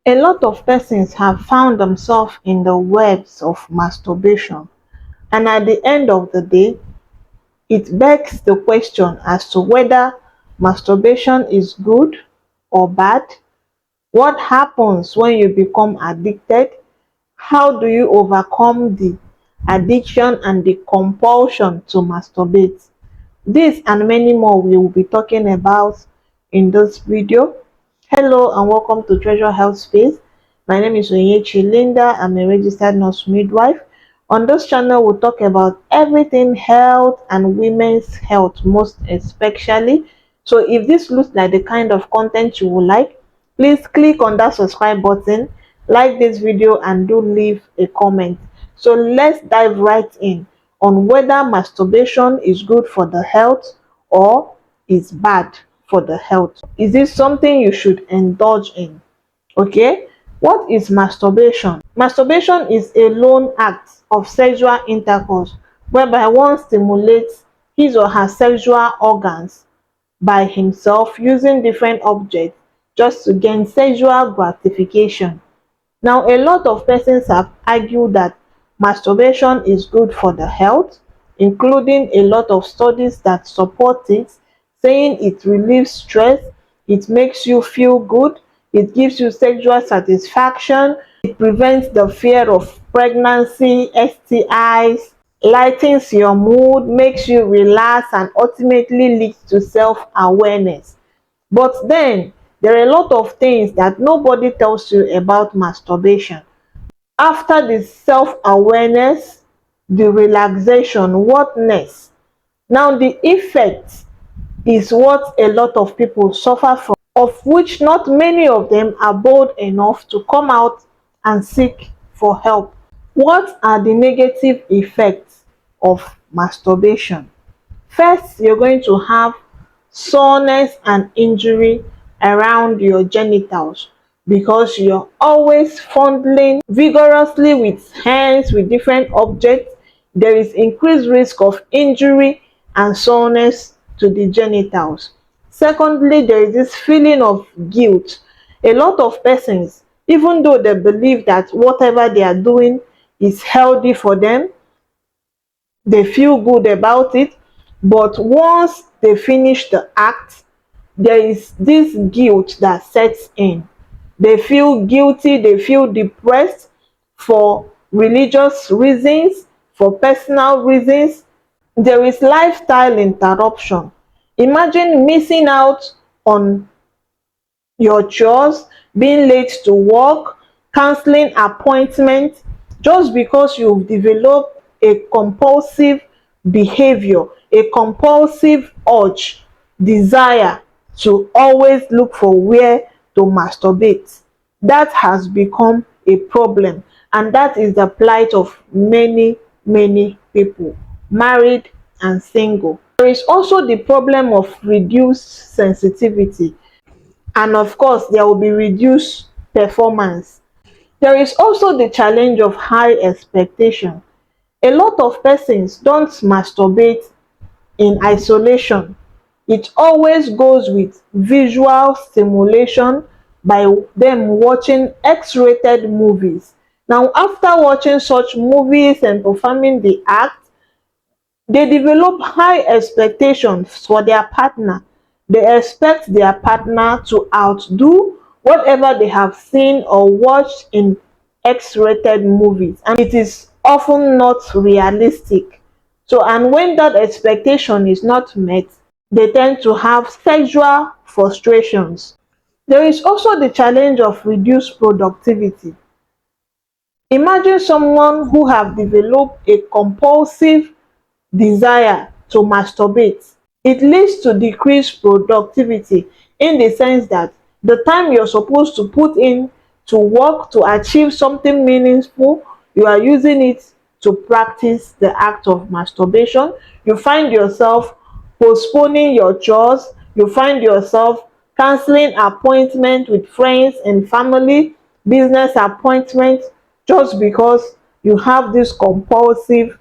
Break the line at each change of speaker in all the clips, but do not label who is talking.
A lot of persons have found themselves in the webs of masturbation, and at the end of the day, it begs the question as to whether masturbation is good or bad. What happens when you become addicted? How do you overcome the addiction and the compulsion to masturbate? This and many more we will be talking about in this video. Hello and welcome to Treasure Health Space. My name is Onyechi Linda. I'm a registered nurse midwife. On this channel, we'll talk about everything health and women's health, most especially. So if this looks like the kind of content you would like, please click on that subscribe button, like this video, and do leave a comment. So let's dive right in on whether masturbation is good for the health or is bad for the health. Is this something you should indulge in? Okay, what is masturbation? Masturbation is a lone act of sexual intercourse whereby one stimulates his or her sexual organs by himself using different objects just to gain sexual gratification. Now, a lot of persons have argued that masturbation is good for the health, including a lot of studies that support it, saying it relieves stress, it makes you feel good, it gives you sexual satisfaction, it prevents the fear of pregnancy, STIs, lightens your mood, makes you relax, and ultimately leads to self-awareness. But then there are a lot of things that nobody tells you about masturbation. After the self-awareness, the relaxation, what next? Now the effect is what a lot of people suffer from, of which not many of them are bold enough to come out and seek for help. What are the negative effects of masturbation? First, you're going to have soreness and injury around your genitals because you're always fondling vigorously with hands with different objects. There is increased risk of injury and soreness to the genitals. Secondly, there is this feeling of guilt. A lot of persons, even though they believe that whatever they are doing is healthy for them, they feel good about it, but once they finish the act, there is this guilt that sets in. They feel guilty, they feel depressed for religious reasons, for personal reasons. There is lifestyle interruption. Imagine missing out on your chores, being late to work, canceling appointments just because you've developed a compulsive behavior, a compulsive urge, desire to always look for where to masturbate. That has become a problem, and that is the plight of many people, married and single. There is also the problem of reduced sensitivity, and of course there will be reduced performance. There is also the challenge of high expectation. A lot of persons don't masturbate in isolation. It always goes with visual stimulation by them watching X-rated movies. Now, after watching such movies and performing the act, they develop high expectations for their partner. They expect their partner to outdo whatever they have seen or watched in X-rated movies, and it is often not realistic. So, and when that expectation is not met, they tend to have sexual frustrations. There is also the challenge of reduced productivity. Imagine someone who have developed a compulsive desire to masturbate. It leads to decreased productivity in the sense that the time you're supposed to put in to work to achieve something meaningful, you are using it to practice the act of masturbation. You find yourself postponing your chores, you find yourself canceling appointments with friends and family, business appointments, just because you have this compulsive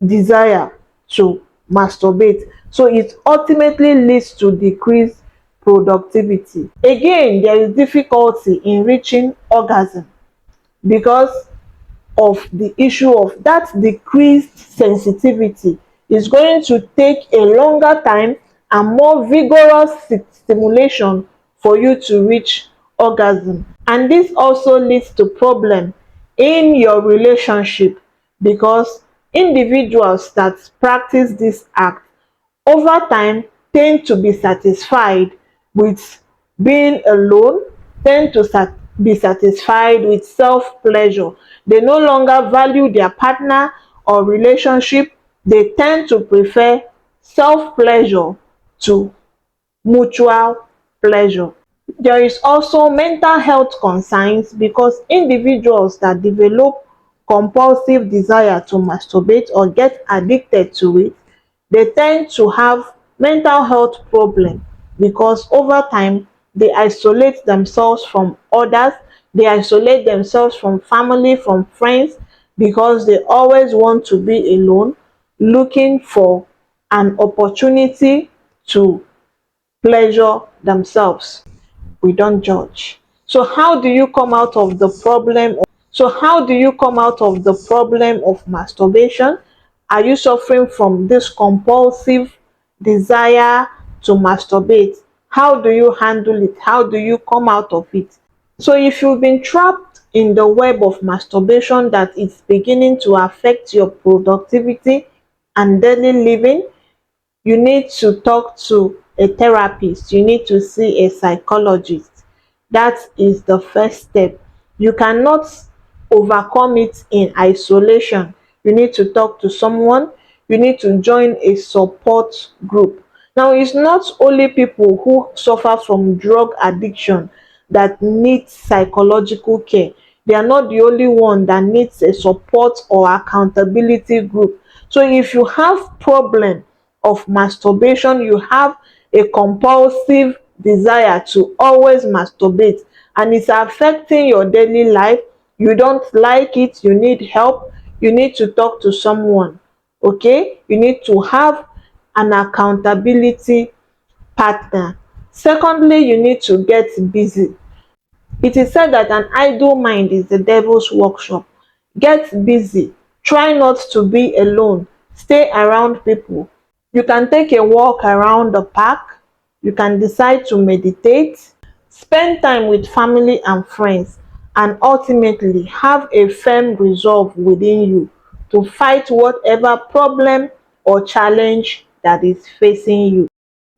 desire to masturbate. So it ultimately leads to decreased productivity. Again, there is difficulty in reaching orgasm because of the issue of that decreased sensitivity. Is going to take a longer time and more vigorous stimulation for you to reach orgasm, and this also leads to problem in your relationship because individuals that practice this act over time tend to be satisfied with being alone, tend to be satisfied with self-pleasure. They no longer value their partner or relationship. They tend to prefer self-pleasure to mutual pleasure. There is also mental health concerns because individuals that develop compulsive desire to masturbate or get addicted to it, they tend to have mental health problem because over time they isolate themselves from others, they isolate themselves from family, from friends, because they always want to be alone, looking for an opportunity to pleasure themselves. We don't judge. So how do you come out of the problem? How do you come out of the problem of masturbation? Are you suffering from this compulsive desire to masturbate? How do you handle it? How do you come out of it? So if you've been trapped in the web of masturbation that is beginning to affect your productivity and daily living, you need to talk to a therapist, you need to see a psychologist. That is the first step. You cannot overcome it in isolation. You need to talk to someone, you need to join a support group. Now, it's not only people who suffer from drug addiction that need psychological care. They are not the only one that needs a support or accountability group. So if you have problem of masturbation, you have a compulsive desire to always masturbate and it's affecting your daily life, you don't like it, you need help, you need to talk to someone. Okay, you need to have an accountability partner. Secondly, you need to get busy. It is said that an idle mind is the devil's workshop. Get busy. Try not to be alone. Stay around people. You can take a walk around the park. You can decide to meditate. Spend time with family and friends. And ultimately, have a firm resolve within you to fight whatever problem or challenge that is facing you.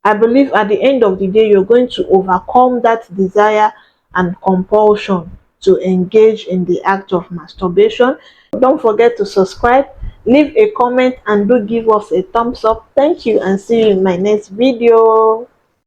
I believe at the end of the day, you're going to overcome that desire and compulsion to engage in the act of masturbation. Don't forget to subscribe, leave a comment, and do give us a thumbs up. Thank you and see you in my next video.